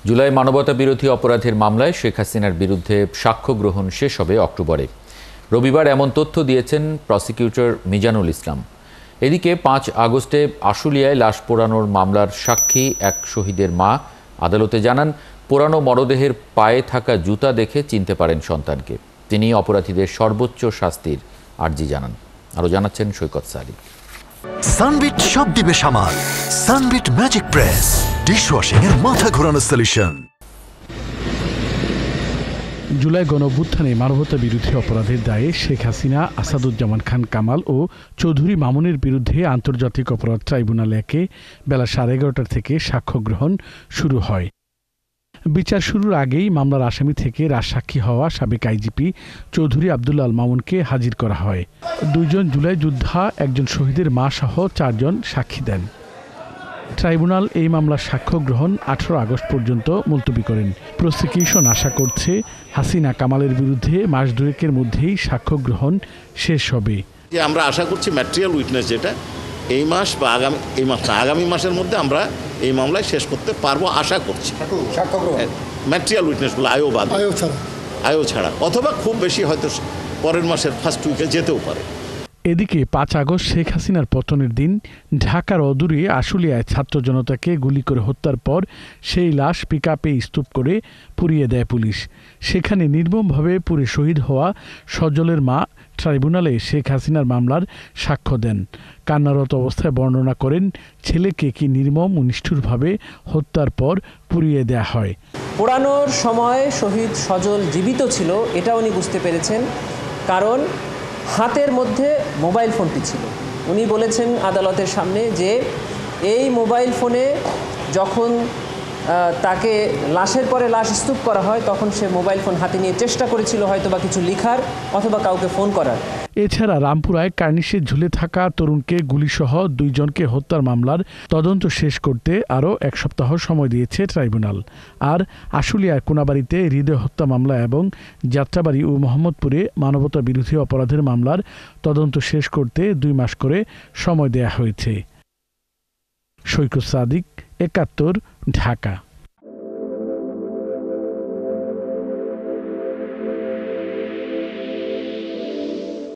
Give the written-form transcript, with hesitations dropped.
জুলাই মানবতা বিরোধী অপরাধের মামলায় শেখ হাসিনার বিরুদ্ধে সাক্ষ্য গ্রহণ শেষ হবে অক্টোবরে। রবিবার এমন তথ্য দিয়েছেন প্রসিকিউটর মিজানুল ইসলাম। এদিকে ৫ আগস্টে আশুলিয়ায় লাশ পোড়ানোর মামলার সাক্ষী এক শহীদের মা আদালতে জানান, পোড়ানো মরদেহের পায়ে থাকা জুতা দেখে চিনতে পারেন সন্তানকে। তিনি অপরাধীদের সর্বোচ্চ শাস্তির আর্জি জানান। আরও জানাচ্ছেন সৈকত সালি। সানবিট সব দিবে সামাল। সানবিট ম্যাজিক প্রেস ডিশওয়াশিং এর মাথা ঘোরানো সলিউশন। জুলাই গণঅভ্যুত্থানে মানবতা বিরোধী অপরাধের দায়ে শেখ হাসিনা, আসাদুজ্জামান খান কামাল ও চৌধুরী মামুনের বিরুদ্ধে আন্তর্জাতিক অপরাধ ট্রাইব্যুনাল ১-এ বেলা 11:30 থেকে সাক্ষ্য গ্রহণ শুরু হয়। বিচার শুরুর আগেই মামলার আসামি থেকে রাজসাক্ষী হওয়া সাবেক আইজিপি চৌধুরী আবদুল্লাহ আল মামুনকে হাজির করা হয়। 2 জন জুলাই যোদ্ধা, 1 জন শহীদের মা সহ 4 জন সাক্ষী দেন। ট্রাইব্যুনাল এই মামলার সাক্ষ্য গ্রহণ 18 আগস্ট পর্যন্ত মুলতবি করেন। প্রসিকিউশন আশা করছে হাসিনা কামালের বিরুদ্ধে মাস দুয়েকের মধ্যেই সাক্ষ্য গ্রহণ শেষ হবে। আমরা আশা করছি ম্যাটেরিয়াল উইটনেস যেটা এই মাস বা আগামী মাসের মধ্যে আমরা এই মামলায় শেষ করতে পারবো আশা করছি। ম্যাটেরিয়াল উইটনেসগুলো আয়ও ছাড়া অথবা খুব বেশি হয়তো পরের মাসের ফার্স্ট উইকে যেতেও পারে। এদিকে 5 আগস্ট শেখ হাসিনার পতনের দিন ঢাকার অদূরে আশুলিয়ায় ছাত্র জনতাকে গুলি করে হত্যার পর সেই লাশ পিকআপে স্তূপ করে পুড়িয়ে দেয় পুলিশ। সেখানে নির্মমভাবে পুড়ে শহীদ হওয়া সজলের মা ট্রাইব্যুনালে শেখ হাসিনার মামলার সাক্ষ্য দেন। কান্নারত অবস্থায় বর্ণনা করেন ছেলেকে কি নির্মম ও নিষ্ঠুরভাবে হত্যার পর পুড়িয়ে দেয়া হয়। পোড়ানোর সময় শহীদ সজল জীবিত ছিল এটা উনি বুঝতে পেরেছেন, কারণ হাতের মধ্যে মোবাইল ফোনটি ছিল। উনি বলেছেন আদালতের সামনে যে এই মোবাইল ফোনে যখন তাকে লাশের পরে লাশ স্তূপ করা হয় তখন সে মোবাইল ফোন হাতে নিয়ে চেষ্টা করেছিল হয়তো বা কিছু লিখার অথবা কাউকে ফোন করার। এছাড়া রামপুরায় কার্নিশে ঝুলে থাকা তরুণকে গুলিসহ 2 জনকে হত্যার মামলার তদন্ত শেষ করতে আরও 1 সপ্তাহ সময় দিয়েছে ট্রাইব্যুনাল। আর আশুলিয়ার কোনাবাড়িতে হৃদয় হত্যা মামলা এবং যাত্রাবাড়ি ও মোহাম্মদপুরে মানবতা বিরোধী অপরাধের মামলার তদন্ত শেষ করতে 2 মাস করে সময় দেয়া হয়েছে। সৈকত সাদিক, 71, ঢাকা।